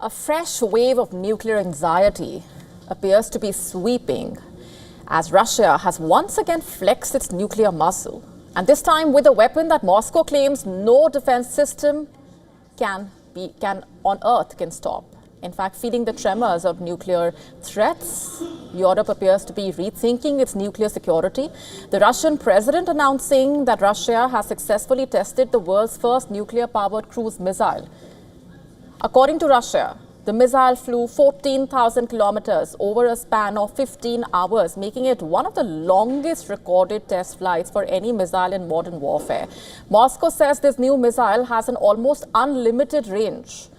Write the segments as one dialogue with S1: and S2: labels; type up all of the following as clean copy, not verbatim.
S1: A fresh wave of nuclear anxiety appears to be sweeping as Russia has once again flexed its nuclear muscle, and this time with a weapon that Moscow claims no defense system on Earth can stop. In fact, feeling the tremors of nuclear threats, Europe appears to be rethinking its nuclear security. The Russian president announcing that Russia has successfully tested the world's first nuclear-powered cruise missile. According to Russia, the missile flew 14,000 kilometers over a span of 15 hours, making it one of the longest recorded test flights for any missile in modern warfare. Moscow says this new missile has an almost unlimited range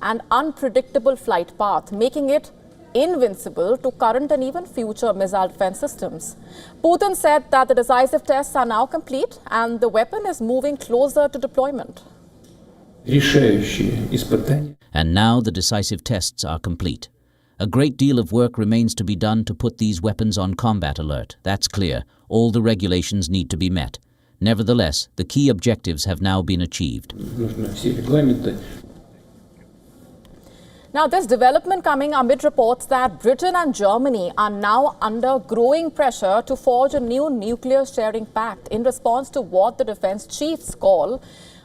S1: and unpredictable flight path, making it invincible to current and even future missile defense systems. Putin said that the decisive tests are now complete and the weapon is moving closer to deployment.
S2: And now the decisive tests are complete. A great deal of work remains to be done to put these weapons on combat alert. That's clear. All the regulations need to be met. Nevertheless, the key objectives have now been achieved.
S1: Now, this development coming amid reports that Britain and Germany are now under growing pressure to forge a new nuclear sharing pact in response to what the defense chiefs call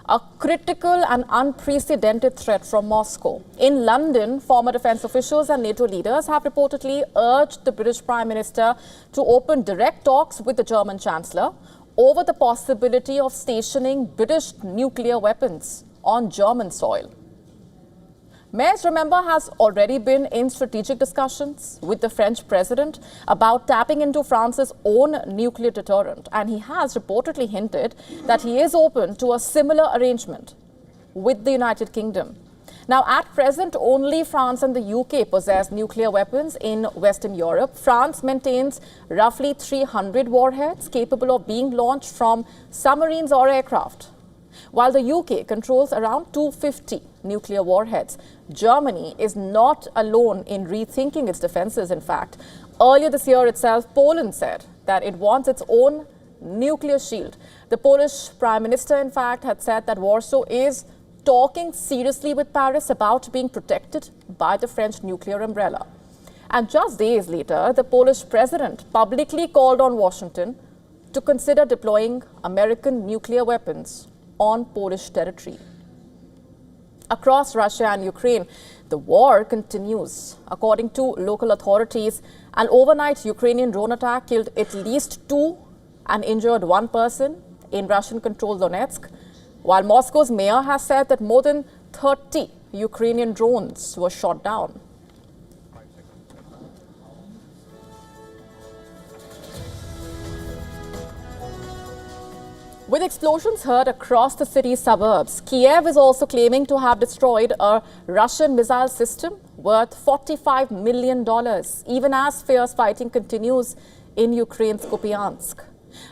S1: a critical and unprecedented threat from Moscow. In London, former defense officials and NATO leaders have reportedly urged the British Prime Minister to open direct talks with the German Chancellor over the possibility of stationing British nuclear weapons on German soil. Merz, remember, has already been in strategic discussions with the French president about tapping into France's own nuclear deterrent. And he has reportedly hinted that he is open to a similar arrangement with the United Kingdom. Now, at present, only France and the UK possess nuclear weapons in Western Europe. France maintains roughly 300 warheads capable of being launched from submarines or aircraft, while the UK controls around 250 nuclear warheads. Germany is not alone in rethinking its defenses, in fact. Earlier this year itself, Poland said that it wants its own nuclear shield. The Polish Prime Minister, in fact, had said that Warsaw is talking seriously with Paris about being protected by the French nuclear umbrella. And just days later, the Polish president publicly called on Washington to consider deploying American nuclear weapons on Polish territory. Across Russia and Ukraine, the war continues. According to local authorities, an overnight Ukrainian drone attack killed at least 2 and injured 1 person in Russian-controlled Donetsk, while Moscow's mayor has said that more than 30 Ukrainian drones were shot down. With explosions heard across the city's suburbs, Kiev is also claiming to have destroyed a Russian missile system worth $45 million, even as fierce fighting continues in Ukraine's Kupiansk.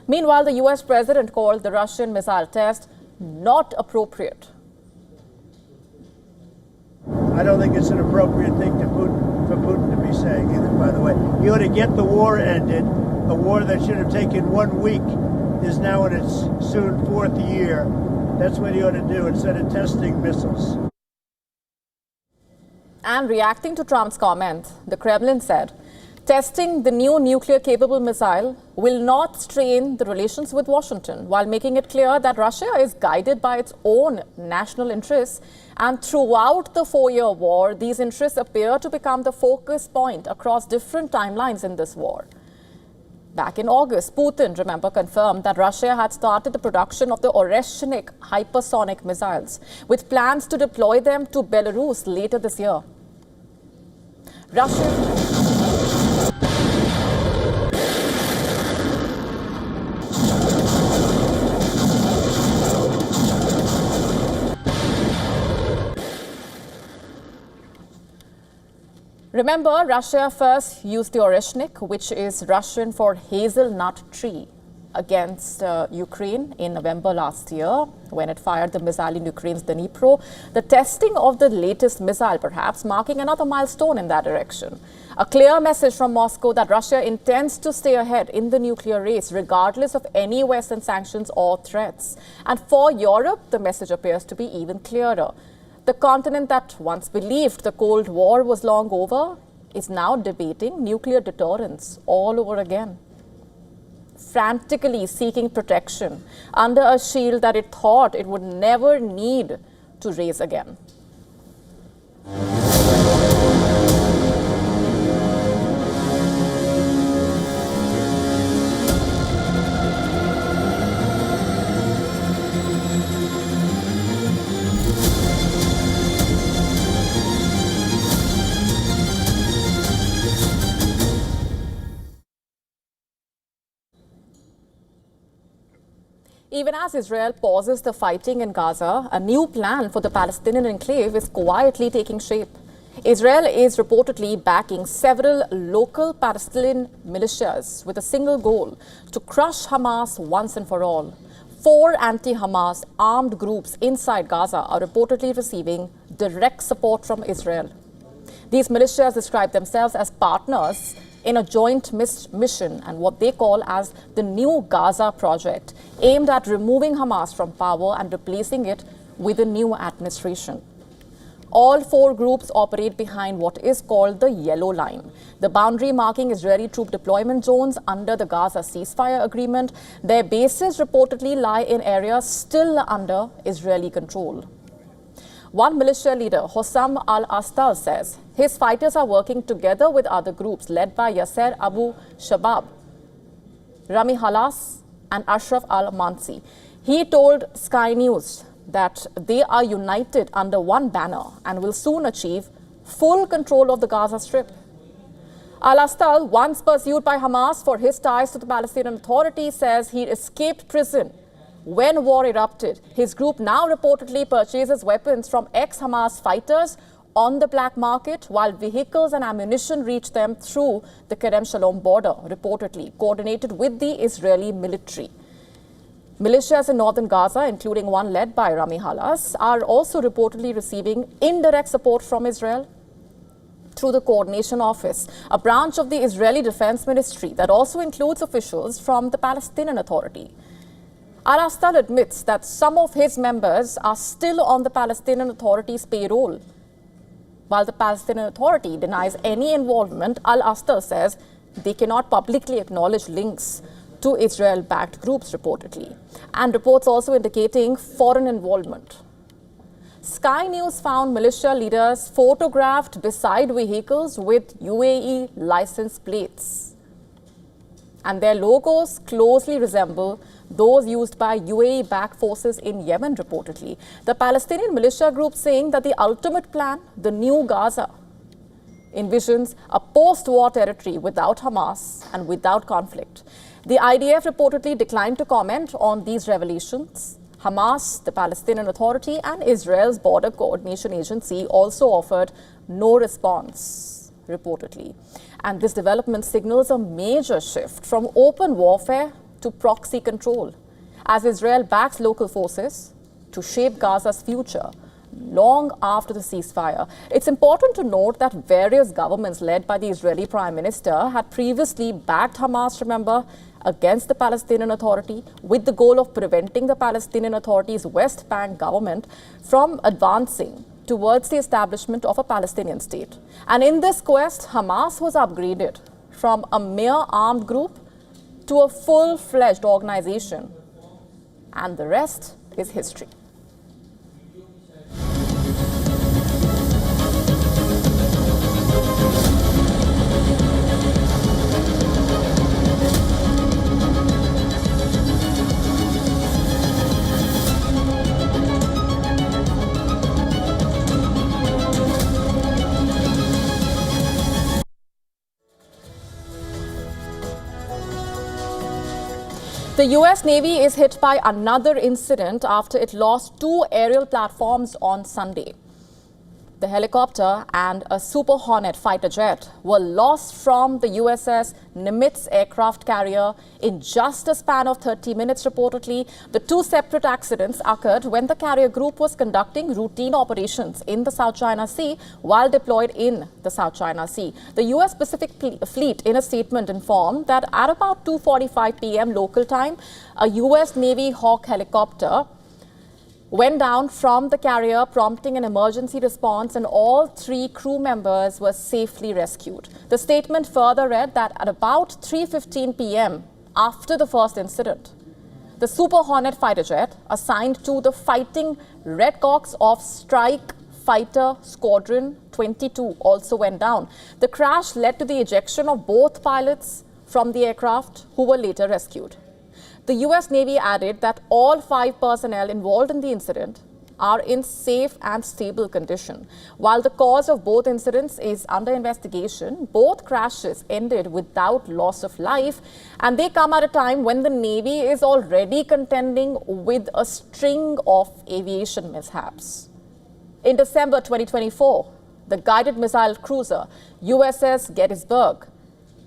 S1: Meanwhile, the US president called the Russian missile test not appropriate.
S3: I don't think it's an appropriate thing for Putin to be saying either, by the way. He ought to get the war ended, a war that should have taken 1 week. Is now in its soon 4th year. That's what he ought to do instead of testing missiles.
S1: And reacting to Trump's comment, the Kremlin said, testing the new nuclear-capable missile will not strain the relations with Washington, while making it clear that Russia is guided by its own national interests. And throughout the 4-year war, these interests appear to become the focus point across different timelines in this war. Back in August, Putin, remember, confirmed that Russia had started the production of the Burevestnik hypersonic missiles, with plans to deploy them to Belarus later this year. Remember, Russia first used the Burevestnik, which is Russian for hazelnut tree, against Ukraine in November last year when it fired the missile in Ukraine's Dnipro. The testing of the latest missile, perhaps marking another milestone in that direction. A clear message from Moscow that Russia intends to stay ahead in the nuclear race, regardless of any Western sanctions or threats. And for Europe, the message appears to be even clearer. The continent that once believed the Cold War was long over is now debating nuclear deterrence all over again, frantically seeking protection under a shield that it thought it would never need to raise again. Even as Israel pauses the fighting in Gaza, a new plan for the Palestinian enclave is quietly taking shape. Israel is reportedly backing several local Palestinian militias with a single goal: to crush Hamas once and for all. 4 anti-Hamas armed groups inside Gaza are reportedly receiving direct support from Israel. These militias describe themselves as partners in a joint mission and what they call as the New Gaza Project, aimed at removing Hamas from power and replacing it with a new administration. All 4 groups operate behind what is called the Yellow Line, the boundary marking Israeli troop deployment zones under the Gaza ceasefire agreement. Their bases reportedly lie in areas still under Israeli control. One militia leader, Hossam al-Astal, says his fighters are working together with other groups led by Yasser Abu Shabab, Rami Halas, and Ashraf al-Mansi. He told Sky News that they are united under one banner and will soon achieve full control of the Gaza Strip. Al-Astal, once pursued by Hamas for his ties to the Palestinian Authority, says he escaped prison when war erupted. His group now reportedly purchases weapons from ex-Hamas fighters on the black market, while vehicles and ammunition reach them through the Kerem Shalom border, reportedly coordinated with the Israeli military. Militias in northern Gaza, including one led by Rami Halas, are also reportedly receiving indirect support from Israel through the Coordination Office, a branch of the Israeli Defense Ministry that also includes officials from the Palestinian Authority. Al-Astal admits that some of his members are still on the Palestinian Authority's payroll. While the Palestinian Authority denies any involvement, Al-Astal says they cannot publicly acknowledge links to Israel-backed groups, reportedly, and reports also indicating foreign involvement. Sky News found militia leaders photographed beside vehicles with UAE license plates, and their logos closely resemble those used by UAE-backed forces in Yemen, reportedly. The Palestinian militia group saying that the ultimate plan, the New Gaza, envisions a post-war territory without Hamas and without conflict. The IDF reportedly declined to comment on these revelations. Hamas, the Palestinian Authority, and Israel's Border Coordination Agency also offered no response, reportedly. And this development signals a major shift from open warfare to proxy control, as Israel backs local forces to shape Gaza's future long after the ceasefire. It's important to note that various governments led by the Israeli Prime Minister had previously backed Hamas, remember, against the Palestinian Authority, with the goal of preventing the Palestinian Authority's West Bank government from advancing towards the establishment of a Palestinian state. And in this quest, Hamas was upgraded from a mere armed group to a full-fledged organization. And the rest is history. The US Navy is hit by another incident after it lost 2 aerial platforms on Sunday. The helicopter and a Super Hornet fighter jet were lost from the USS Nimitz aircraft carrier in just a span of 30 minutes, reportedly. The 2 separate accidents occurred when the carrier group was conducting routine operations in the South China Sea while deployed in the South China Sea. The US Pacific Fleet, in a statement, informed that at about 2:45 p.m. local time, a US Navy Hawk helicopter went down from the carrier, prompting an emergency response, and all 3 crew members were safely rescued. The statement further read that at about 3:15 p.m., after the first incident, the Super Hornet fighter jet assigned to the Fighting Redcocks of Strike Fighter Squadron 22 also went down. The crash led to the ejection of both pilots from the aircraft, who were later rescued. The US Navy added that all 5 personnel involved in the incident are in safe and stable condition. While the cause of both incidents is under investigation, both crashes ended without loss of life, and they come at a time when the Navy is already contending with a string of aviation mishaps. In December 2024, the guided missile cruiser USS Gettysburg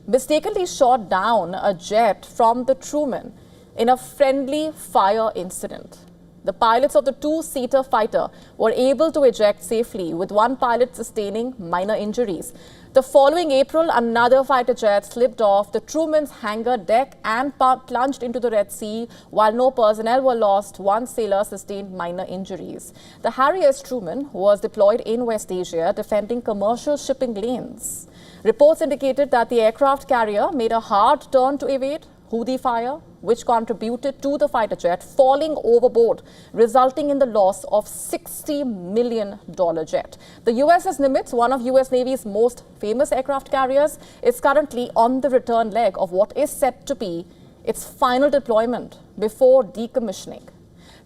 S1: mistakenly shot down a jet from the Truman in a friendly fire incident. The pilots of the 2-seater fighter were able to eject safely, with one pilot sustaining minor injuries. The following April, another fighter jet slipped off the Truman's hangar deck and plunged into the Red Sea. While no personnel were lost, one sailor sustained minor injuries. The Harry S. Truman was deployed in West Asia, defending commercial shipping lanes. Reports indicated that the aircraft carrier made a hard turn to evade Houthi fire, which contributed to the fighter jet falling overboard, resulting in the loss of $60 million jet. The USS Nimitz, one of US Navy's most famous aircraft carriers, is currently on the return leg of what is set to be its final deployment before decommissioning.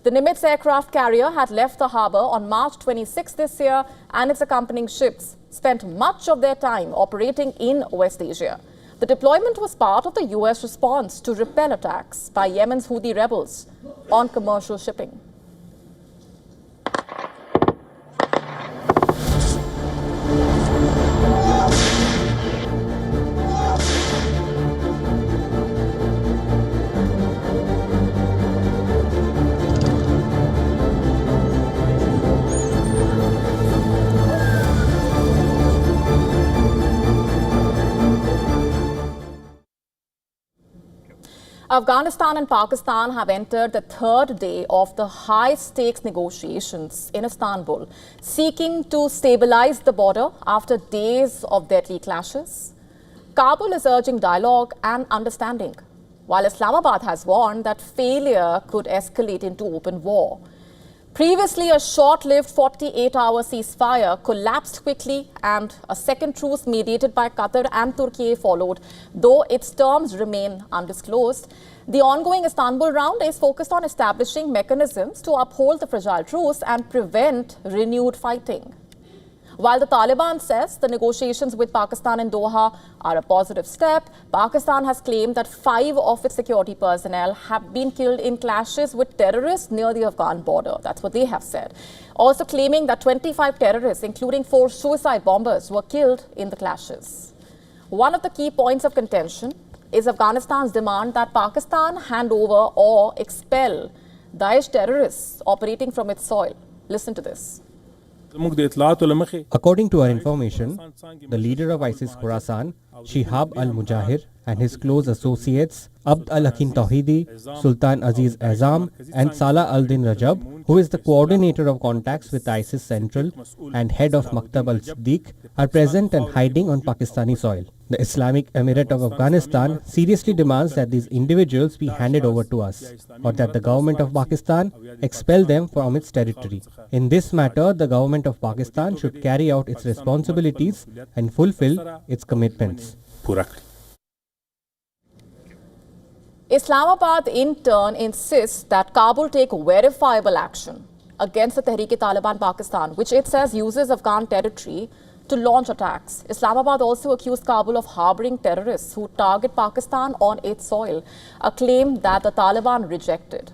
S1: The Nimitz aircraft carrier had left the harbor on March 26 this year, and its accompanying ships spent much of their time operating in West Asia. The deployment was part of the US response to repel attacks by Yemen's Houthi rebels on commercial shipping. Afghanistan and Pakistan have entered the 3rd day of the high-stakes negotiations in Istanbul, seeking to stabilize the border after days of deadly clashes. Kabul is urging dialogue and understanding, while Islamabad has warned that failure could escalate into open war. Previously, a short-lived 48-hour ceasefire collapsed quickly, and a second truce mediated by Qatar and Turkey followed, though its terms remain undisclosed. The ongoing Istanbul round is focused on establishing mechanisms to uphold the fragile truce and prevent renewed fighting. While the Taliban says the negotiations with Pakistan in Doha are a positive step, Pakistan has claimed that 5 of its security personnel have been killed in clashes with terrorists near the Afghan border. That's what they have said. Also claiming that 25 terrorists, including 4 suicide bombers, were killed in the clashes. One of the key points of contention is Afghanistan's demand that Pakistan hand over or expel Daesh terrorists operating from its soil. Listen to this.
S4: According to our information, the leader of ISIS Khorasan, Shihab al-Mujahir, and his close associates, Abd al-Hakim Tawhidi, Sultan Aziz Azam, and Salah al-Din Rajab, who is the coordinator of contacts with ISIS Central and head of Maktab al-Siddiq, are present and hiding on Pakistani soil. The Islamic Emirate of Afghanistan seriously demands that these individuals be handed over to us, or that the government of Pakistan expel them from its territory. In this matter, the government of Pakistan should carry out its responsibilities and fulfill its commitments.
S1: Islamabad, in turn, insists that Kabul take verifiable action against the Tehreek-e-Taliban Pakistan, which it says uses Afghan territory to launch attacks. Islamabad also accused Kabul of harboring terrorists who target Pakistan on its soil, a claim that the Taliban rejected.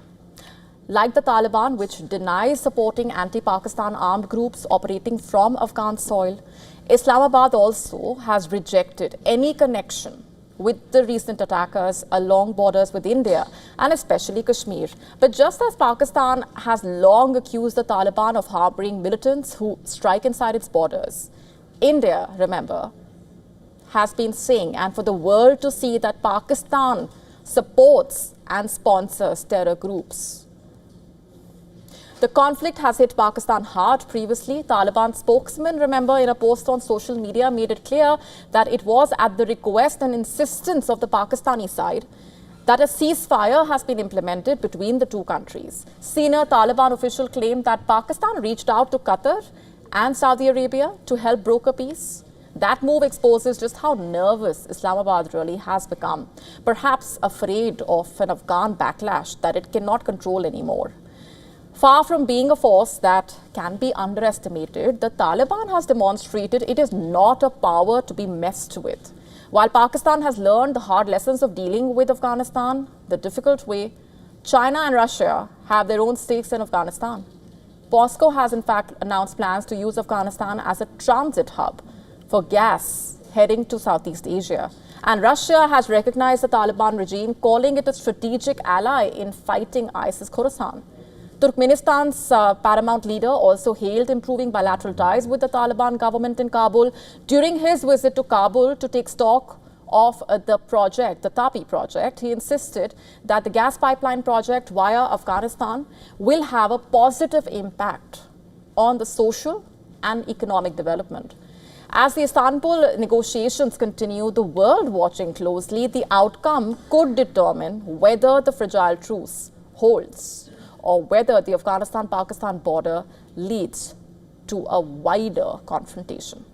S1: Like the Taliban, which denies supporting anti-Pakistan armed groups operating from Afghan soil, Islamabad also has rejected any connection with the recent attackers along borders with India and especially Kashmir. But just as Pakistan has long accused the Taliban of harboring militants who strike inside its borders, India, remember, has been saying, and for the world to see, that Pakistan supports and sponsors terror groups. The conflict has hit Pakistan hard previously. Taliban spokesman, remember, in a post on social media made it clear that it was at the request and insistence of the Pakistani side that a ceasefire has been implemented between the two countries. Senior Taliban official claimed that Pakistan reached out to Qatar and Saudi Arabia to help broker peace. That move exposes just how nervous Islamabad really has become, perhaps afraid of an Afghan backlash that it cannot control anymore. Far from being a force that can be underestimated, the Taliban has demonstrated it is not a power to be messed with. While Pakistan has learned the hard lessons of dealing with Afghanistan the difficult way, China and Russia have their own stakes in Afghanistan. Moscow has in fact announced plans to use Afghanistan as a transit hub for gas heading to Southeast Asia. And Russia has recognized the Taliban regime, calling it a strategic ally in fighting ISIS Khorasan. Turkmenistan's paramount leader also hailed improving bilateral ties with the Taliban government in Kabul during his visit to Kabul to take stock of the project, the TAPI project. He insisted that the gas pipeline project via Afghanistan will have a positive impact on the social and economic development. As the Istanbul negotiations continue, the world watching closely, the outcome could determine whether the fragile truce holds or whether the Afghanistan-Pakistan border leads to a wider confrontation.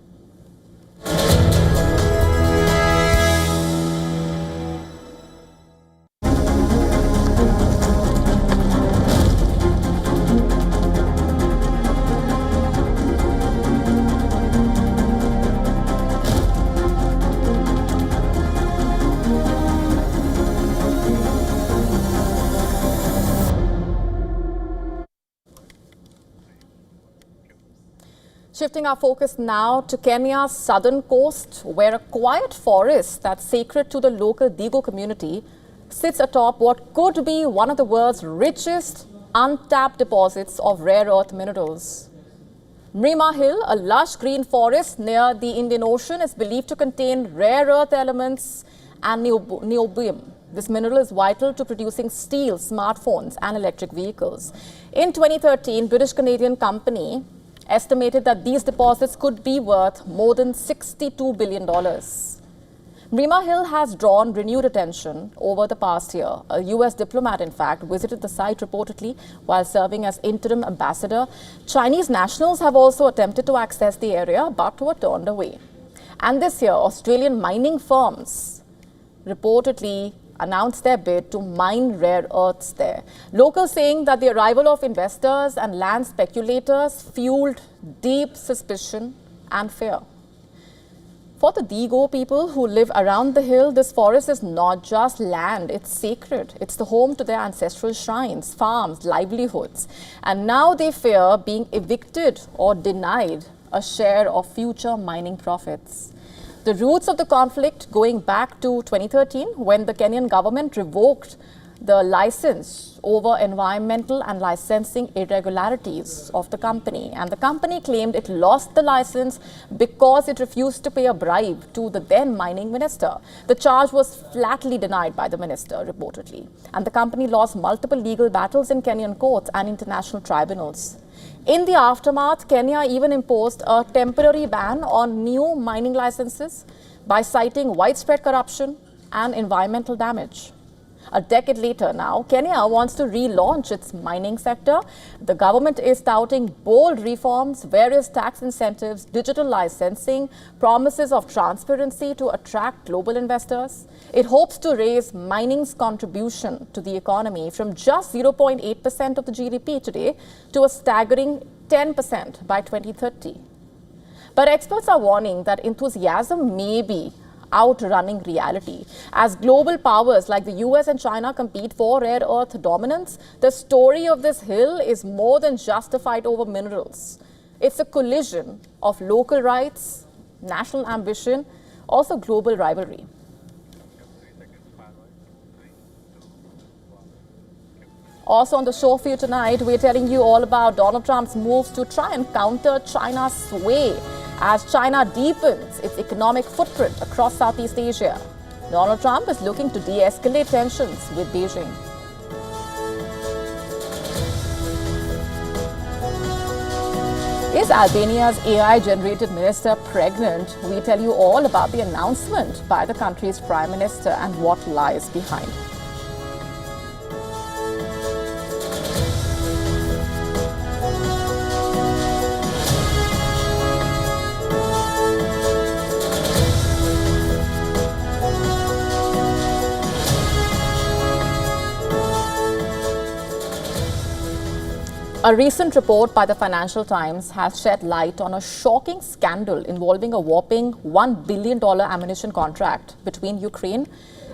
S1: Shifting our focus now to Kenya's southern coast, where a quiet forest that's sacred to the local Digo community sits atop what could be one of the world's richest untapped deposits of rare earth minerals. Mrima Hill, a lush green forest near the Indian Ocean, is believed to contain rare earth elements and niobium. This mineral is vital to producing steel, smartphones and electric vehicles. In 2013, British-Canadian company estimated that these deposits could be worth more than $62 billion. Mrima Hill has drawn renewed attention over the past year. A US diplomat, in fact, visited the site reportedly while serving as interim ambassador. Chinese nationals have also attempted to access the area but were turned away. And this year, Australian mining firms reportedly announced their bid to mine rare earths there. Locals saying that the arrival of investors and land speculators fueled deep suspicion and fear. For the Digo people who live around the hill, this forest is not just land, it's sacred. It's the home to their ancestral shrines, farms, livelihoods. And now they fear being evicted or denied a share of future mining profits. The roots of the conflict going back to 2013, when the Kenyan government revoked the license over environmental and licensing irregularities of the company. And the company claimed it lost the license because it refused to pay a bribe to the then mining minister. The charge was flatly denied by the minister, reportedly. And the company lost multiple legal battles in Kenyan courts and international tribunals. In the aftermath, Kenya even imposed a temporary ban on new mining licenses by citing widespread corruption and environmental damage. A decade later now, Kenya wants to relaunch its mining sector. The government is touting bold reforms, various tax incentives, digital licensing, promises of transparency to attract global investors. It hopes to raise mining's contribution to the economy from just 0.8% of the GDP today to a staggering 10% by 2030. But experts are warning that enthusiasm may be outrunning reality. As global powers like the US and China compete for rare earth dominance, the story of this hill is more than just a fight over minerals. It's a collision of local rights, national ambition, also global rivalry. Also on the show for you tonight, we're telling you all about Donald Trump's moves to try and counter China's sway as China deepens its economic footprint across Southeast Asia. Donald Trump is looking to de-escalate tensions with Beijing. Is Albania's AI-generated minister pregnant? We tell you all about the announcement by the country's prime minister and what lies behind. A recent report by the Financial Times has shed light on a shocking scandal involving a whopping $1 billion ammunition contract between Ukraine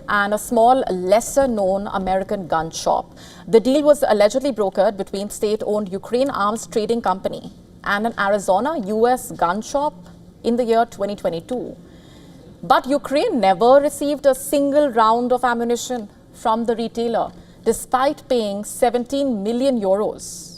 S1: and a small, lesser-known American gun shop. The deal was allegedly brokered between state-owned Ukraine Arms Trading Company and an Arizona U.S. gun shop in the year 2022. But Ukraine never received a single round of ammunition from the retailer, despite paying 17 million euros.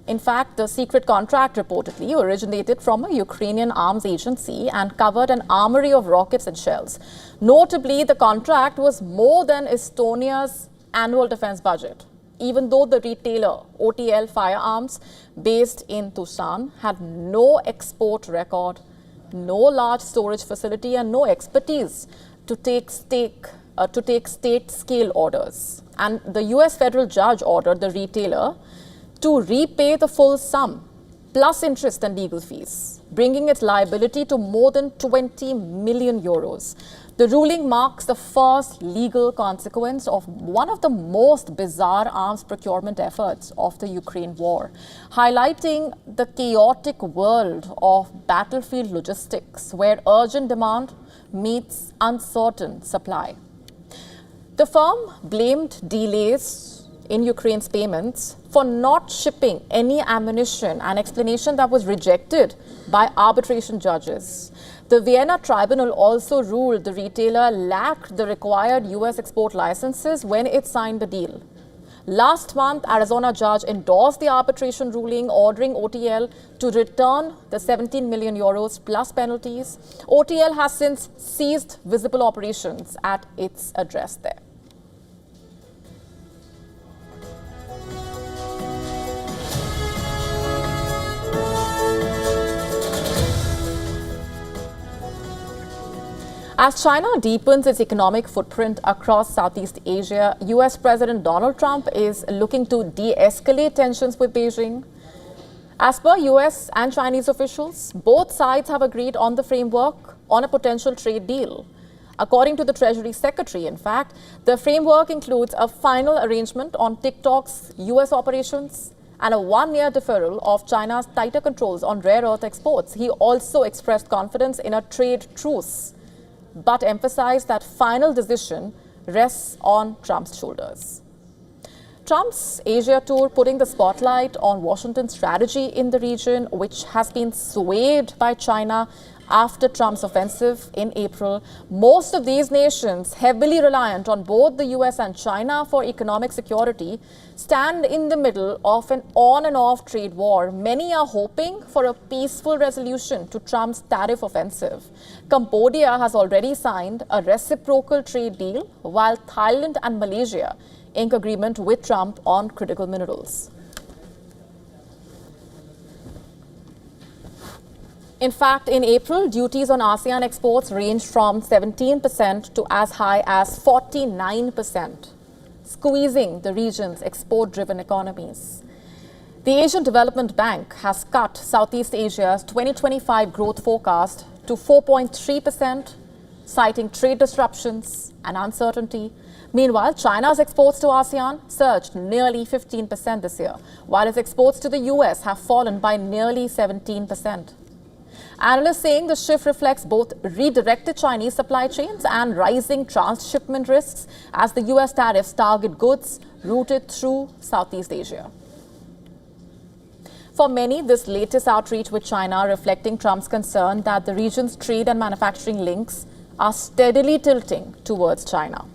S1: In fact, the secret contract reportedly originated from a Ukrainian arms agency and covered an armory of rockets and shells. Notably, the contract was more than Estonia's annual defense budget, even though the retailer, OTL Firearms, based in Tucson, had no export record, no large storage facility, and no expertise to take state-scale orders. And the U.S. federal judge ordered the retailer to repay the full sum, plus interest and legal fees, bringing its liability to more than 20 million euros. The ruling marks the first legal consequence of one of the most bizarre arms procurement efforts of the Ukraine war, highlighting the chaotic world of battlefield logistics, where urgent demand meets uncertain supply. The firm blamed delays in Ukraine's payments for not shipping any ammunition, an explanation that was rejected by arbitration judges. The Vienna tribunal also ruled the retailer lacked the required U.S. export licenses when it signed the deal. Last month, Arizona judge endorsed the arbitration ruling, ordering OTL to return the 17 million euros plus penalties. OTL has since ceased visible operations at its address there. As China deepens its economic footprint across Southeast Asia, U.S. President Donald Trump is looking to de-escalate tensions with Beijing. As per U.S. and Chinese officials, both sides have agreed on the framework on a potential trade deal. According to the Treasury Secretary, in fact, the framework includes a final arrangement on TikTok's U.S. operations and a one-year deferral of China's tighter controls on rare earth exports. He also expressed confidence in a trade truce, but emphasized that final decision rests on Trump's shoulders. Trump's Asia tour putting the spotlight on Washington's strategy in the region, which has been swayed by China after Trump's offensive in April. Most of these nations, heavily reliant on both the US and China for economic security, stand in the middle of an on and off trade war. Many are hoping for a peaceful resolution to Trump's tariff offensive. Cambodia has already signed a reciprocal trade deal, while Thailand and Malaysia ink agreement with Trump on critical minerals. In fact, in April, duties on ASEAN exports ranged from 17% to as high as 49%, squeezing the region's export-driven economies. The Asian Development Bank has cut Southeast Asia's 2025 growth forecast to 4.3%, citing trade disruptions and uncertainty. Meanwhile, China's exports to ASEAN surged nearly 15% this year, while its exports to the US have fallen by nearly 17%. Analysts saying the shift reflects both redirected Chinese supply chains and rising transshipment risks as the US tariffs target goods routed through Southeast Asia. For many, this latest outreach with China reflecting Trump's concern that the region's trade and manufacturing links are steadily tilting towards China.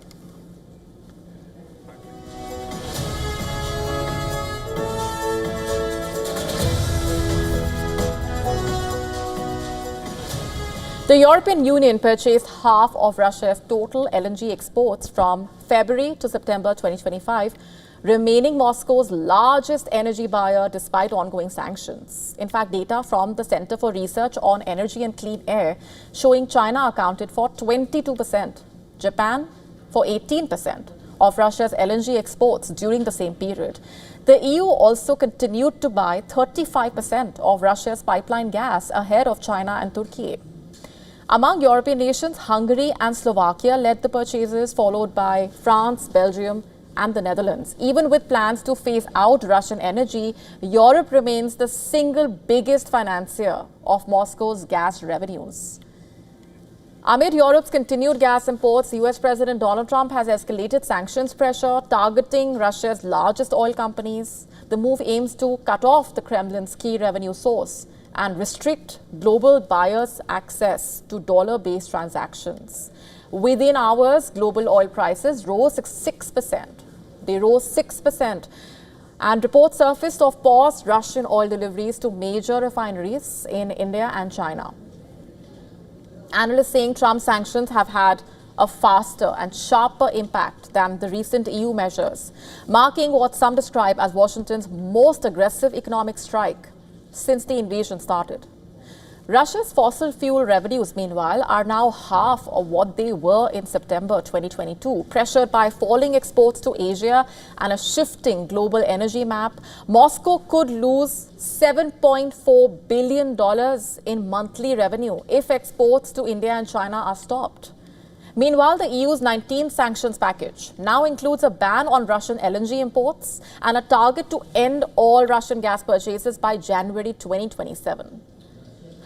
S1: The European Union purchased half of Russia's total LNG exports from February to September 2025, remaining Moscow's largest energy buyer despite ongoing sanctions. In fact, data from the Center for Research on Energy and Clean Air showing China accounted for 22%, Japan for 18% of Russia's LNG exports during the same period. The EU also continued to buy 35% of Russia's pipeline gas ahead of China and Turkey. Among European nations, Hungary and Slovakia led the purchases, followed by France, Belgium, and the Netherlands. Even with plans to phase out Russian energy, Europe remains the single biggest financier of Moscow's gas revenues. Amid Europe's continued gas imports, US President Donald Trump has escalated sanctions pressure targeting Russia's largest oil companies. The move aims to cut off the Kremlin's key revenue source and restrict global buyers' access to dollar-based transactions. Within hours, global oil prices rose 6%. They rose 6%. And reports surfaced of paused Russian oil deliveries to major refineries in India and China. Analysts saying Trump's sanctions have had a faster and sharper impact than the recent EU measures, marking what some describe as Washington's most aggressive economic strike since the invasion started. Russia's fossil fuel revenues, meanwhile, are now half of what they were in September 2022. Pressured by falling exports to Asia and a shifting global energy map, Moscow could lose $7.4 billion in monthly revenue if exports to India and China are stopped. Meanwhile, the EU's 19th sanctions package now includes a ban on Russian LNG imports and a target to end all Russian gas purchases by January 2027.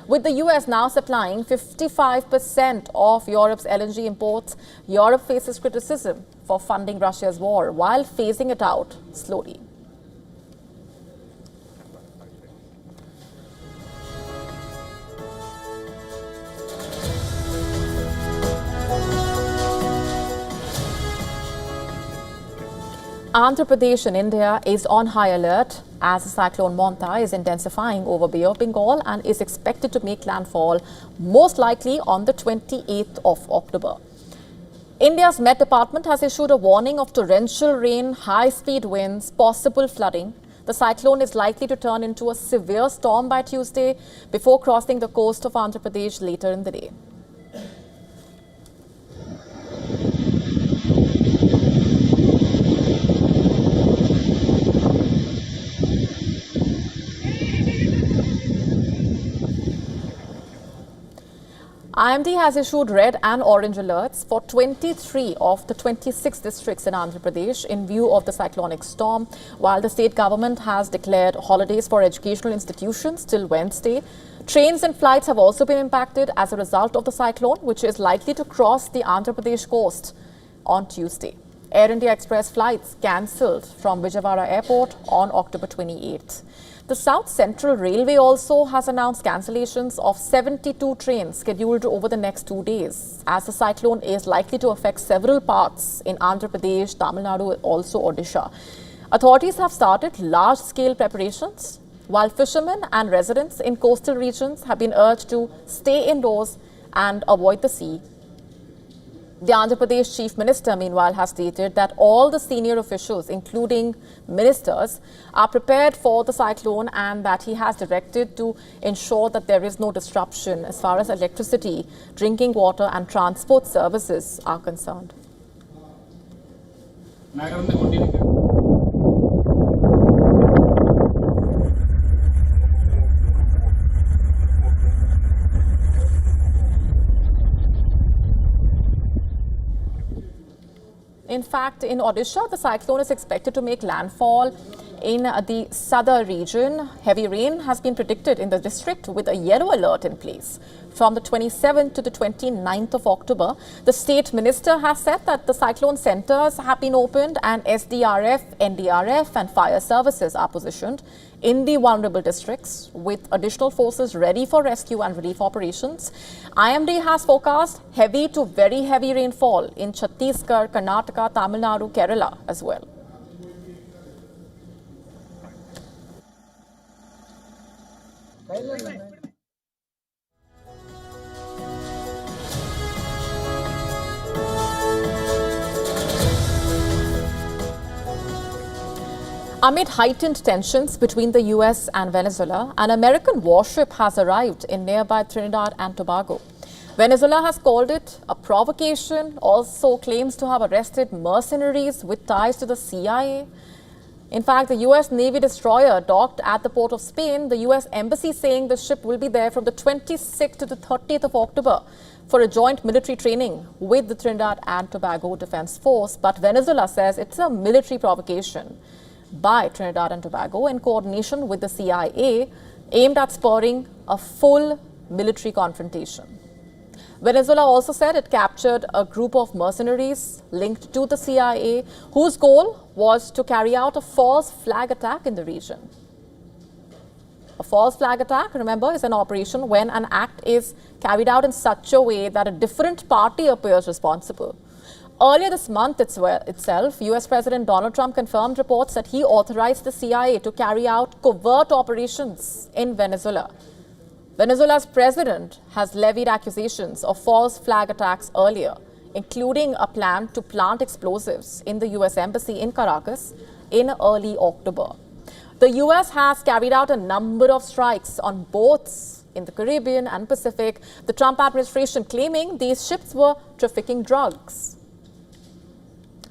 S1: With the US now supplying 55% of Europe's LNG imports, Europe faces criticism for funding Russia's war while phasing it out slowly. Andhra Pradesh in India is on high alert as the cyclone Monta is intensifying over Bay of Bengal and is expected to make landfall most likely on the 28th of October. India's Met Department has issued a warning of torrential rain, high-speed winds, possible flooding. The cyclone is likely to turn into a severe storm by Tuesday before crossing the coast of Andhra Pradesh later in the day. IMD has issued red and orange alerts for 23 of the 26 districts in Andhra Pradesh in view of the cyclonic storm, while the state government has declared holidays for educational institutions till Wednesday. Trains and flights have also been impacted as a result of the cyclone, which is likely to cross the Andhra Pradesh coast on Tuesday. Air India Express flights cancelled from Vijayawada Airport on October 28th. The South Central Railway also has announced cancellations of 72 trains scheduled over the next 2 days, as the cyclone is likely to affect several parts in Andhra Pradesh, Tamil Nadu, also Odisha. Authorities have started large-scale preparations, while fishermen and residents in coastal regions have been urged to stay indoors and avoid the sea. The Andhra Pradesh Chief Minister, meanwhile, has stated that all the senior officials, including ministers, are prepared for the cyclone and that he has directed to ensure that there is no disruption as far as electricity, drinking water and transport services are concerned. In fact, in Odisha, the cyclone is expected to make landfall in the southern region. Heavy rain has been predicted in the district with a yellow alert in place. From the 27th to the 29th of October, the state minister has said that the cyclone centers have been opened and SDRF, NDRF and fire services are positioned in the vulnerable districts with additional forces ready for rescue and relief operations. IMD has forecast heavy to very heavy rainfall in Chhattisgarh, Karnataka, Tamil Nadu, Kerala as well. Amid heightened tensions between the US and Venezuela, an American warship has arrived in nearby Trinidad and Tobago. Venezuela has called it a provocation, also claims to have arrested mercenaries with ties to the CIA. In fact, the US Navy destroyer docked at the port of Spain, the US embassy saying the ship will be there from the 26th to the 30th of October for a joint military training with the Trinidad and Tobago Defense Force. But Venezuela says it's a military provocation by Trinidad and Tobago in coordination with the CIA aimed at spurring a full military confrontation. Venezuela also said it captured a group of mercenaries linked to the CIA whose goal was to carry out a false flag attack in the region. A false flag attack, remember, is an operation when an act is carried out in such a way that a different party appears responsible. Earlier this month itself, US President Donald Trump confirmed reports that he authorized the CIA to carry out covert operations in Venezuela. Venezuela's president has levied accusations of false flag attacks earlier, including a plan to plant explosives in the US embassy in Caracas in early October. The US has carried out a number of strikes on boats in the Caribbean and Pacific, the Trump administration claiming these ships were trafficking drugs.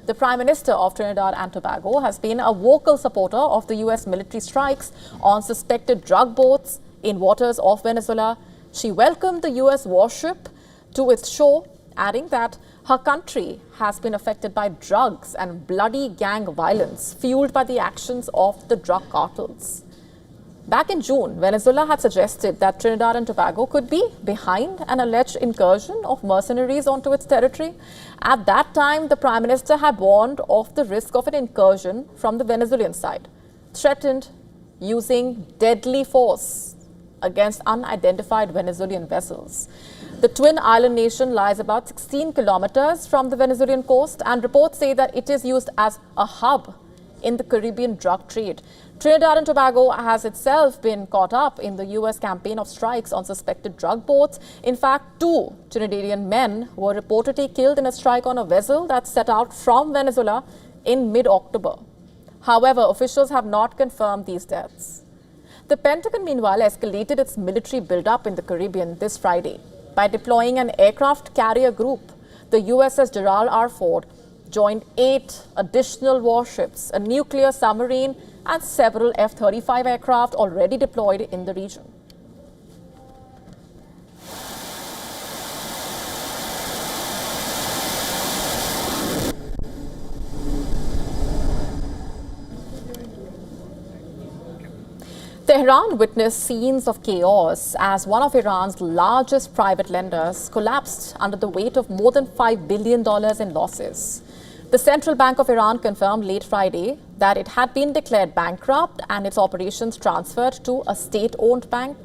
S1: The Prime Minister of Trinidad and Tobago has been a vocal supporter of the US military strikes on suspected drug boats in waters of Venezuela. She welcomed the US warship to its shore, adding that her country has been affected by drugs and bloody gang violence fueled by the actions of the drug cartels. Back in June, Venezuela had suggested that Trinidad and Tobago could be behind an alleged incursion of mercenaries onto its territory. At that time, the Prime Minister had warned of the risk of an incursion from the Venezuelan side, threatened using deadly force against unidentified Venezuelan vessels. The twin island nation lies about 16 kilometers from the Venezuelan coast, and reports say that it is used as a hub in the Caribbean drug trade. Trinidad and Tobago has itself been caught up in the US campaign of strikes on suspected drug boats. In fact, 2 Trinidadian men were reportedly killed in a strike on a vessel that set out from Venezuela in mid-October. However, officials have not confirmed these deaths. The Pentagon, meanwhile, escalated its military buildup in the Caribbean this Friday by deploying an aircraft carrier group. The USS Gerald R. Ford joined 8 additional warships, a nuclear submarine, and several F-35 aircraft already deployed in the region. Tehran witnessed scenes of chaos as one of Iran's largest private lenders collapsed under the weight of more than $5 billion in losses. The Central Bank of Iran confirmed late Friday that it had been declared bankrupt and its operations transferred to a state-owned bank.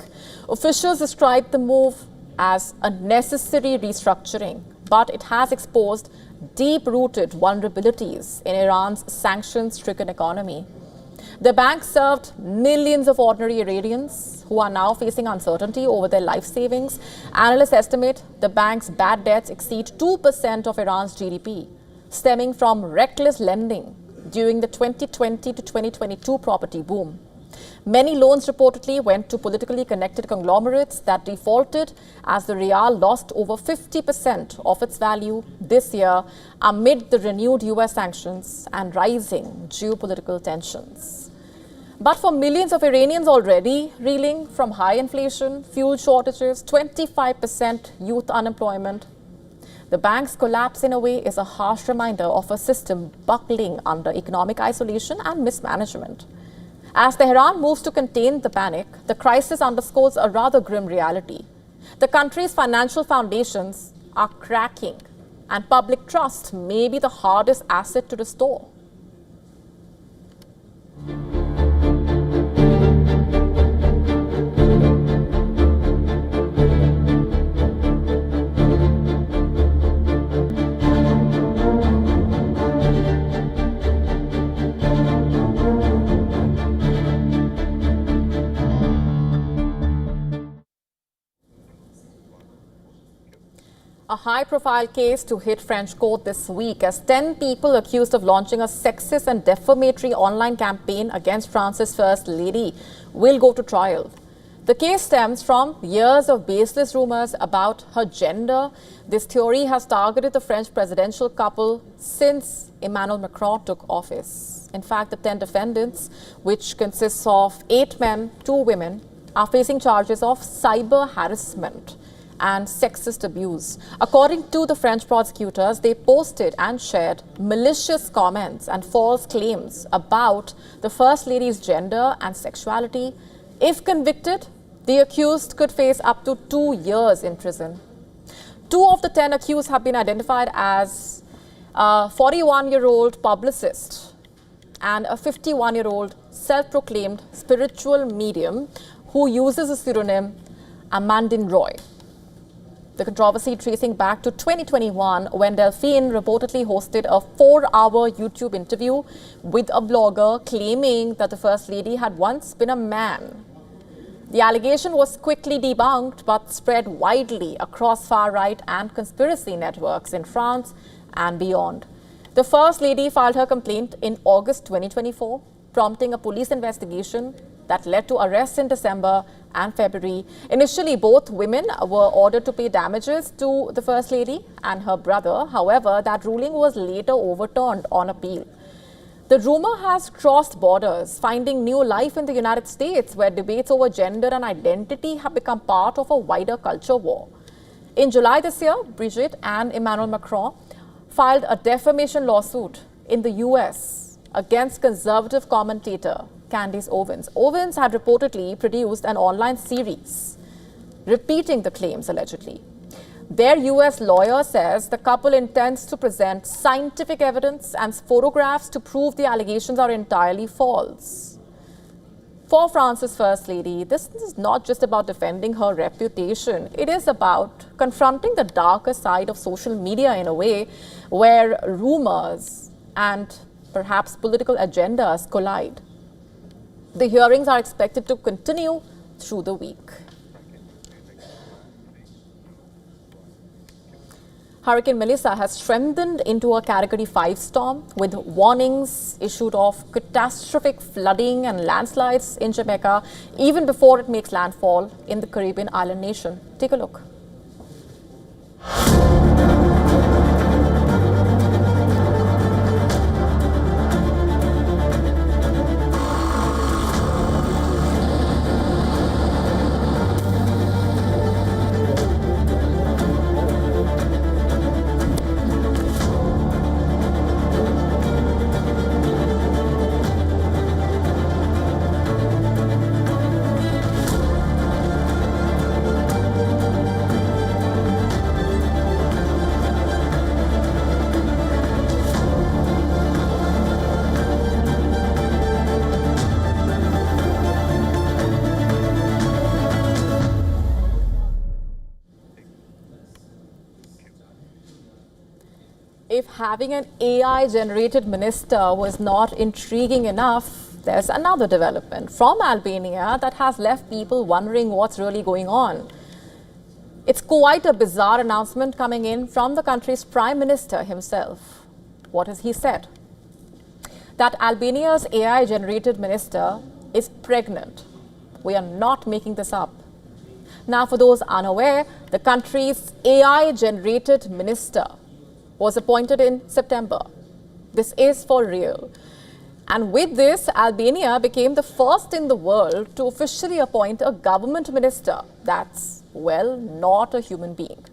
S1: Officials described the move as a necessary restructuring, but it has exposed deep-rooted vulnerabilities in Iran's sanctions-stricken economy. The bank served millions of ordinary Iranians who are now facing uncertainty over their life savings. Analysts estimate the bank's bad debts exceed 2% of Iran's GDP, stemming from reckless lending during the 2020 to 2022 property boom. Many loans reportedly went to politically connected conglomerates that defaulted as the rial lost over 50% of its value this year amid the renewed US sanctions and rising geopolitical tensions. But for millions of Iranians already reeling from high inflation, fuel shortages, 25% youth unemployment, the bank's collapse in a way is a harsh reminder of a system buckling under economic isolation and mismanagement. As Tehran moves to contain the panic, the crisis underscores a rather grim reality. The country's financial foundations are cracking, and public trust may be the hardest asset to restore. A high-profile case to hit French court this week as 10 people accused of launching a sexist and defamatory online campaign against France's First Lady will go to trial. The case stems from years of baseless rumors about her gender. This theory has targeted the French presidential couple since Emmanuel Macron took office. In fact, the 10 defendants, which consists of 8 men, 2 women, are facing charges of cyber harassment and sexist abuse. According to the French prosecutors, they posted and shared malicious comments and false claims about the First Lady's gender and sexuality. If convicted, the accused could face up to 2 years in prison. 2 of the 10 accused have been identified as a 41-year-old publicist and a 51-year-old self-proclaimed spiritual medium who uses the pseudonym Amandine Roy. The controversy tracing back to 2021 when Delphine reportedly hosted a 4-hour YouTube interview with a blogger claiming that the First Lady had once been a man. The allegation was quickly debunked but spread widely across far-right and conspiracy networks in France and beyond. The First Lady filed her complaint in August 2024, prompting a police investigation that led to arrests in December and February. Initially, both women were ordered to pay damages to the First Lady and her brother. However, that ruling was later overturned on appeal. The rumor has crossed borders, finding new life in the United States, where debates over gender and identity have become part of a wider culture war. In July this year, Brigitte and Emmanuel Macron filed a defamation lawsuit in the US against conservative commentator Candace Owens. Owens had reportedly produced an online series repeating the claims allegedly. Their US lawyer says the couple intends to present scientific evidence and photographs to prove the allegations are entirely false. For France's First Lady, this is not just about defending her reputation. It is about confronting the darker side of social media in a way where rumors and perhaps political agendas collide. The hearings are expected to continue through the week. Hurricane Melissa has strengthened into a Category 5 storm with warnings issued of catastrophic flooding and landslides in Jamaica even before it makes landfall in the Caribbean island nation. Take a look. If having an AI-generated minister was not intriguing enough, there's another development from Albania that has left people wondering what's really going on. It's quite a bizarre announcement coming in from the country's prime minister himself. What has he said? That Albania's AI-generated minister is pregnant. We are not making this up. Now, for those unaware, the country's AI-generated minister was appointed in September. This is for real. And with this, Albania became the first in the world to officially appoint a government minister that's, well, not a human being.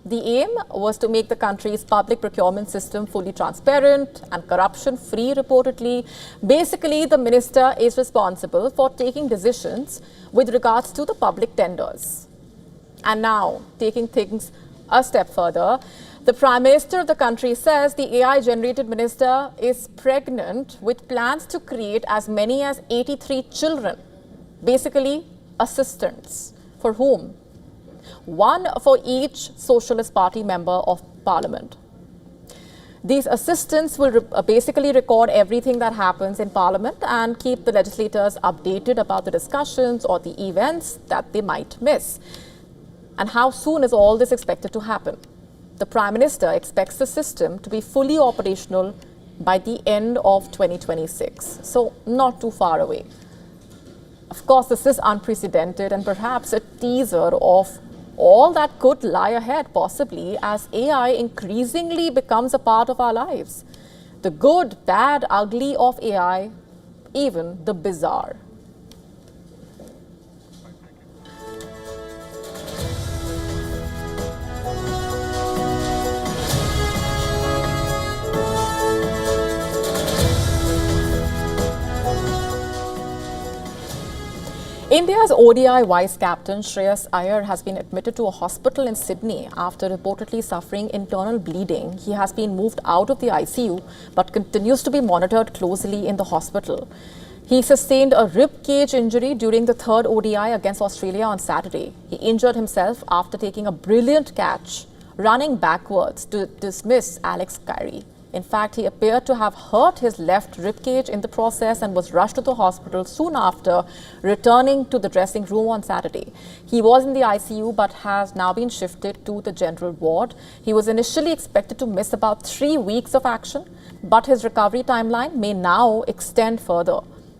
S1: The aim was to make the country's public procurement system fully transparent and corruption-free, reportedly. Basically, the minister is responsible for taking decisions with regards to the public tenders. And now, taking things a step further, the Prime Minister of the country says the AI-generated minister is pregnant with plans to create as many as 83 children, basically assistants. For whom? One for each Socialist Party member of Parliament. These assistants will basically record everything that happens in Parliament and keep the legislators updated about the discussions or the events that they might miss. And how soon is all this expected to happen? The Prime Minister expects the system to be fully operational by the end of 2026, so not too far away. Of course, this is unprecedented and perhaps a teaser of all that could lie ahead, possibly, as AI increasingly becomes a part of our lives. The good, bad, ugly of AI, even the bizarre. India's ODI vice captain Shreyas Iyer has been admitted to a hospital in Sydney after reportedly suffering internal bleeding. He has been moved out of the ICU but continues to be monitored closely in the hospital. He sustained a rib cage injury during the third ODI against Australia on Saturday. He injured himself after taking a brilliant catch, running backwards to dismiss Alex Carey. In fact, he appeared to have hurt his left ribcage in the process and was rushed to the hospital soon after returning to the dressing room on Saturday. He was in the ICU but has now been shifted to the general ward. He was initially expected to miss about 3 weeks of action, but his recovery timeline may now extend further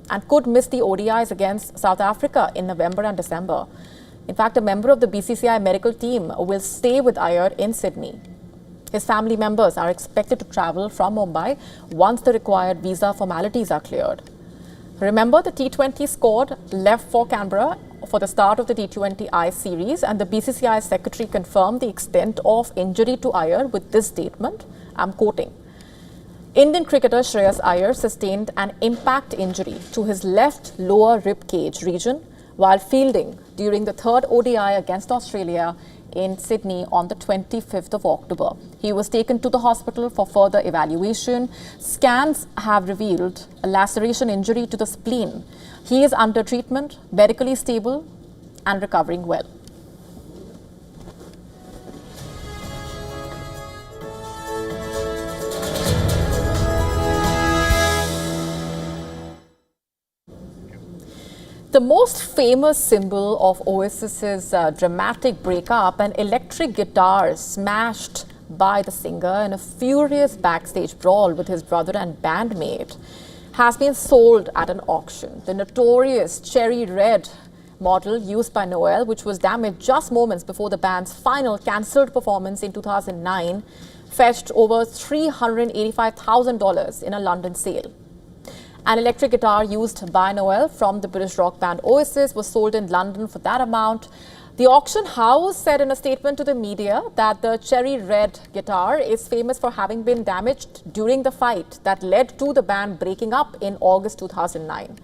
S1: and could miss the ODIs against South Africa in November and December. In fact, a member of the BCCI medical team will stay with Iyer in Sydney. His family members are expected to travel from Mumbai once the required visa formalities are cleared. Remember, the T20 squad left for Canberra for the start of the T20I series, and the BCCI secretary confirmed the extent of injury to Iyer with this statement. I'm quoting. Indian cricketer Shreyas Iyer sustained an impact injury to his left lower rib cage region while fielding during the third ODI against Australia in Sydney on the 25th of October. He was taken to the hospital for further evaluation. Scans have revealed a laceration injury to the spleen. He is under treatment, medically stable and recovering well. The most famous symbol of Oasis's dramatic breakup, an electric guitar smashed by the singer in a furious backstage brawl with his brother and bandmate, has been sold at an auction. The notorious cherry red model used by Noel, which was damaged just moments before the band's final cancelled performance in 2009, fetched over $385,000 in a London sale. An electric guitar used by Noel from the British rock band Oasis was sold in London for that amount. The auction house said in a statement to the media that the cherry red guitar is famous for having been damaged during the fight that led to the band breaking up in August 2009.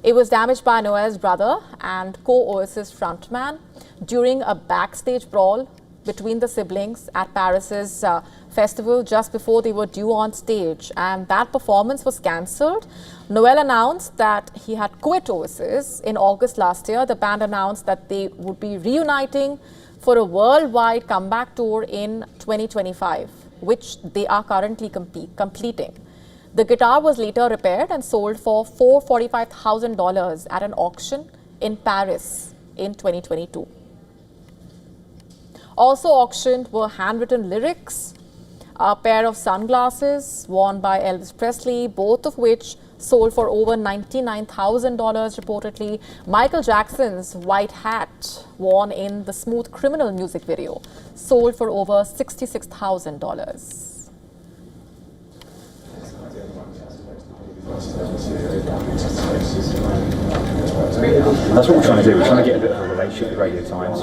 S1: It was damaged by Noel's brother and co-Oasis frontman during a backstage brawl between the siblings at Paris's festival just before they were due on stage, and that performance was cancelled. Noel announced that he had quit Oasis in August last year. The band announced that they would be reuniting for a worldwide comeback tour in 2025, which they are currently completing. The guitar was later repaired and sold for $445,000 at an auction in Paris in 2022. Also auctioned were handwritten lyrics, a pair of sunglasses worn by Elvis Presley, both of which sold for over $99,000 reportedly. Michael Jackson's white hat, worn in the Smooth Criminal music video, sold for over $66,000.
S5: That's what we're trying to do. We're trying to get a bit of a relationship with Radio Times.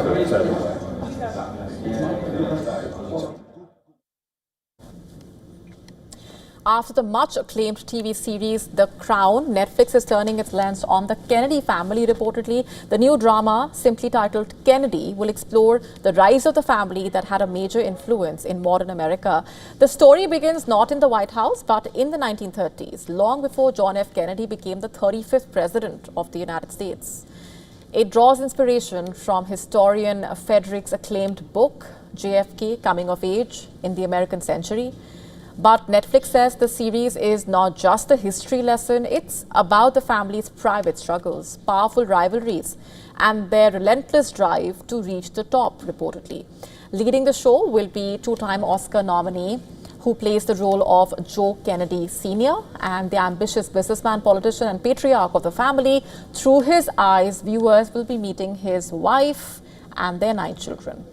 S1: After the much-acclaimed TV series The Crown, Netflix is turning its lens on the Kennedy family, reportedly. The new drama, simply titled Kennedy, will explore the rise of the family that had a major influence in modern America. The story begins not in the White House, but in the 1930s, long before John F. Kennedy became the 35th President of the United States. It draws inspiration from historian Frederick's acclaimed book, JFK, Coming of Age in the American Century. But Netflix says the series is not just a history lesson, it's about the family's private struggles, powerful rivalries, and their relentless drive to reach the top, reportedly. Leading the show will be two-time Oscar nominee who plays the role of Joe Kennedy Sr. and the ambitious businessman, politician, and patriarch of the family. Through his eyes, viewers will be meeting his wife and their 9 children,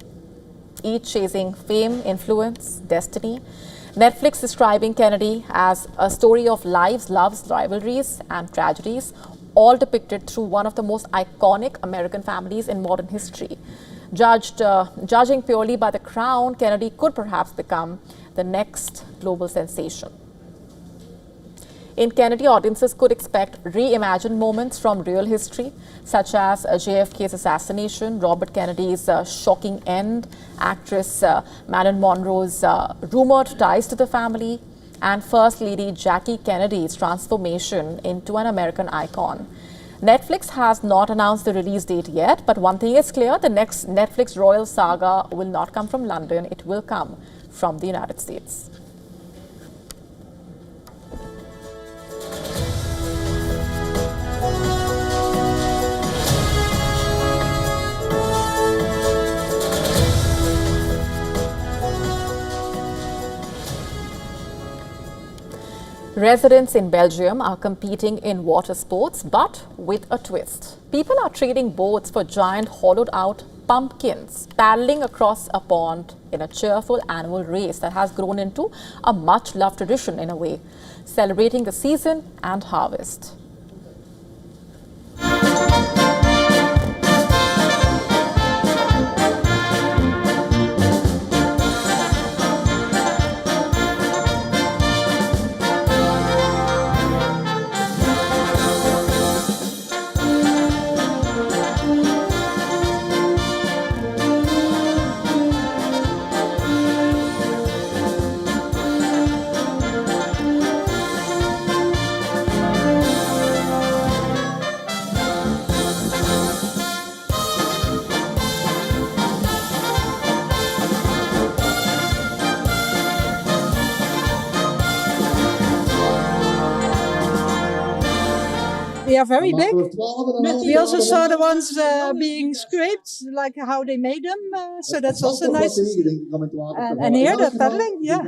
S1: each chasing fame, influence, destiny. Netflix describing Kennedy as a story of lives, loves, rivalries, and tragedies, all depicted through one of the most iconic American families in modern history. Judging purely by the crown, Kennedy could perhaps become the next global sensation. In Kennedy, audiences could expect reimagined moments from real history, such as JFK's assassination, Robert Kennedy's shocking end, actress Marilyn Monroe's rumored ties to the family, and First Lady Jackie Kennedy's transformation into an American icon. Netflix has not announced the release date yet, but one thing is clear, the next Netflix royal saga will not come from London, it will come from the United States. Residents in Belgium are competing in water sports, but with a twist. People are trading boats for giant hollowed-out pumpkins, paddling across a pond in a cheerful annual race that has grown into a much-loved tradition in a way, celebrating the season and harvest.
S6: They are very big. We also saw the ones being scraped, like how they made them. So that's also nice to see. And here they're paddling, yeah.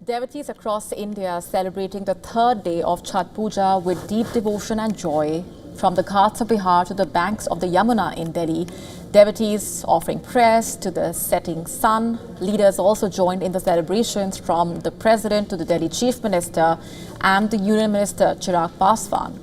S1: Devotees across India are celebrating the third day of Chhath Puja with deep devotion and joy. From the ghats of Bihar to the banks of the Yamuna in Delhi, devotees offering prayers to the setting sun. Leaders also joined in the celebrations, from the President to the Delhi Chief Minister and the Union Minister Chirag Paswan.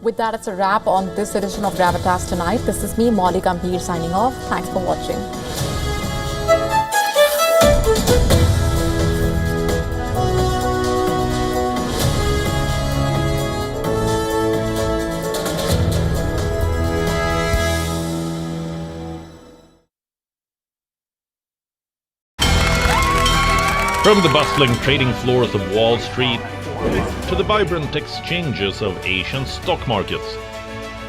S1: With that, it's a wrap on this edition of Gravitas Tonight. This is me, Molly Gambhir, signing off. Thanks for watching.
S7: From the bustling trading floors of Wall Street to the vibrant exchanges of Asian stock markets,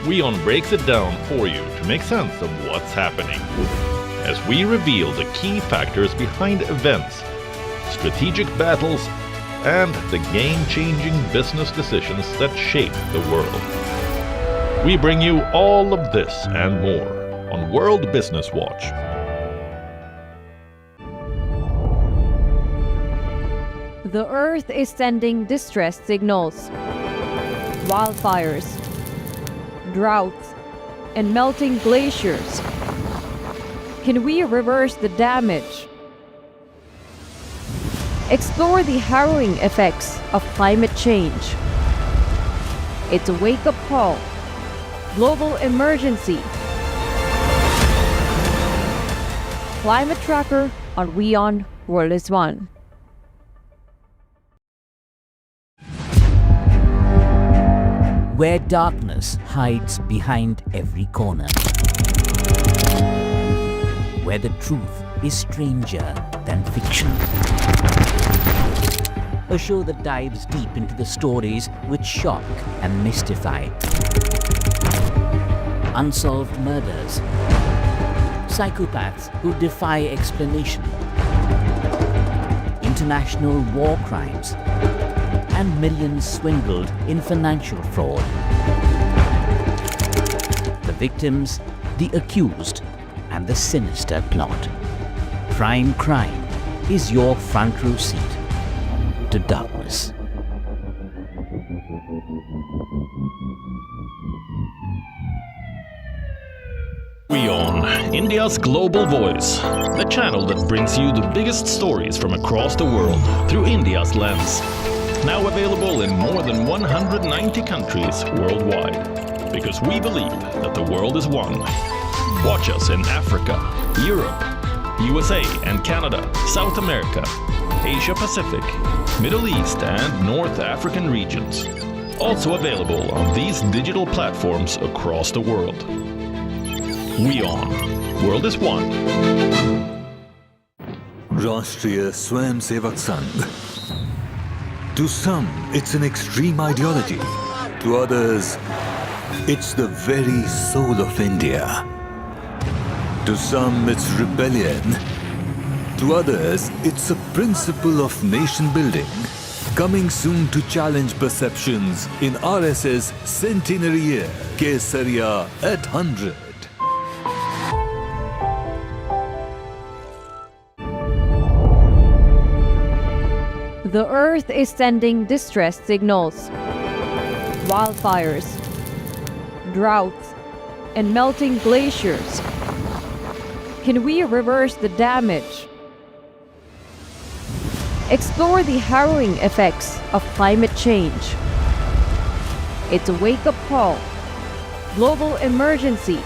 S7: WION breaks it down for you to make sense of what's happening, as we reveal the key factors behind events, strategic battles, and the game-changing business decisions that shape the world. We bring you all of this and more on World Business Watch.
S8: The Earth is sending distress signals. Wildfires, droughts, and melting glaciers. Can we reverse the damage? Explore the harrowing effects of climate change. It's a wake-up call. Global emergency. Climate Tracker on WION World is One.
S2: Where darkness hides behind every corner. Where the truth is stranger than fiction. A show that dives deep into the stories which shock and mystify. Unsolved murders. Psychopaths who defy explanation. International war crimes. And millions swindled in financial fraud. The victims, the accused, and the sinister plot. Prime Crime is your front row seat to darkness.
S7: WION, India's global voice, the channel that brings you the biggest stories from across the world through India's lens. Now available in more than 190 countries worldwide, because we believe that the world is one. Watch us in Africa, Europe, USA and Canada, South America, Asia Pacific, Middle East and North African regions. Also available on these digital platforms across the world. WION, World is One.
S9: Rashtriya Swayamsevak Sangh. To some, it's an extreme ideology. To others, it's the very soul of India. To some, it's rebellion. To others, it's a principle of nation building. Coming soon to challenge perceptions in RSS centenary year, Kesariya at 100.
S8: The Earth is sending distress signals. Wildfires, droughts, and melting glaciers. Can we reverse the damage? Explore the harrowing effects of climate change. It's a wake-up call. Global emergency.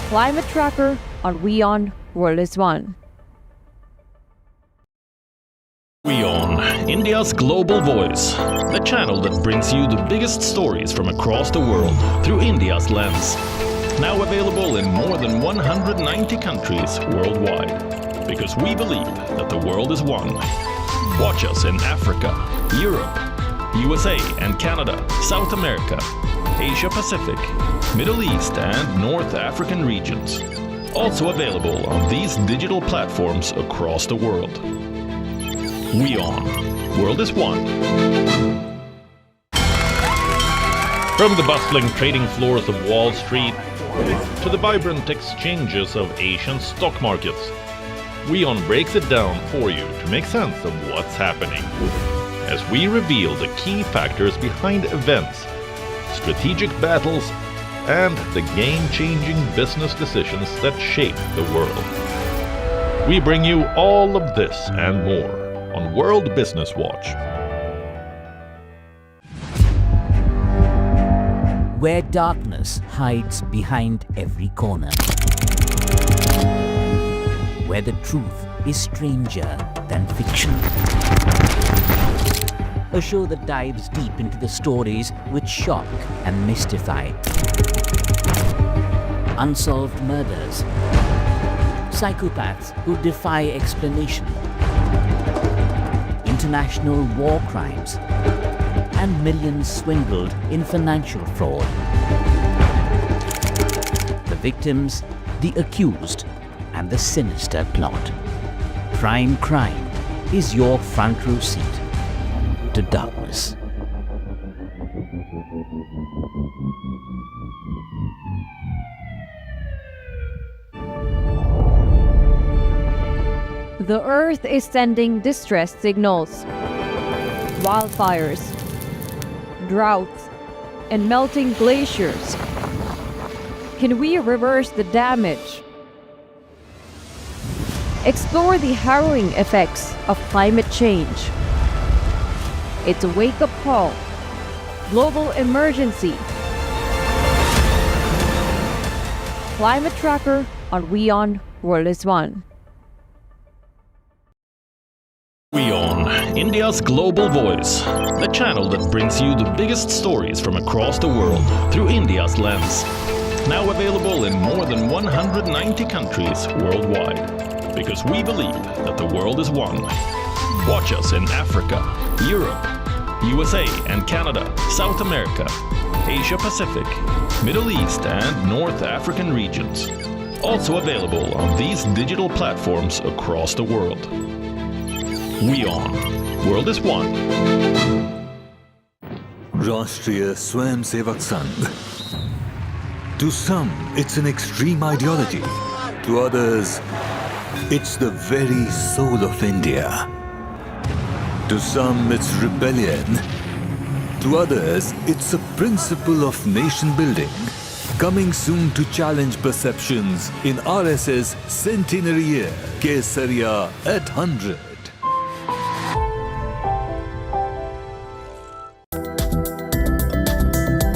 S8: Climate Tracker on WION World is One.
S7: WION, India's global voice, the channel that brings you the biggest stories from across the world through India's lens. Now available in more than 190 countries worldwide, because we believe that the world is one. Watch us in Africa, Europe, USA and Canada, South America, Asia Pacific, Middle East and North African regions. Also available on these digital platforms across the world. WION, World is One. From the bustling trading floors of Wall Street to the vibrant exchanges of Asian stock markets, WION breaks it down for you to make sense of what's happening, as we reveal the key factors behind events, strategic battles, and the game-changing business decisions that shape the world. We bring you all of this and more on World Business Watch.
S10: where darkness hides behind every corner, where the truth is stranger than fiction. A show that dives deep into the stories which shock and mystify. Unsolved murders, psychopaths who defy explanation, international war crimes, and millions swindled in financial fraud. The victims, the accused, and the sinister plot. Prime Crime is your front row seat to darkness.
S8: The Earth is sending distress signals. Wildfires, droughts, and melting glaciers. Can we reverse the damage? Explore the harrowing effects of climate change. It's a wake-up call. Global emergency. Climate Tracker on WION World is One.
S7: WION, India's global voice, the channel that brings you the biggest stories from across the world through India's lens. Now available in more than 190 countries worldwide. Because we believe that the world is one. Watch us in Africa, Europe, USA and Canada, South America, Asia Pacific, Middle East and North African regions. Also available on these digital platforms across the world. WION, World is One.
S9: Rashtriya Swayamsevak Sangh. To some, it's an extreme ideology. To others, it's the very soul of India. To some, it's rebellion. To others, it's a principle of nation building. Coming soon to challenge perceptions in RSS Centenary Year, Kesariya at 100.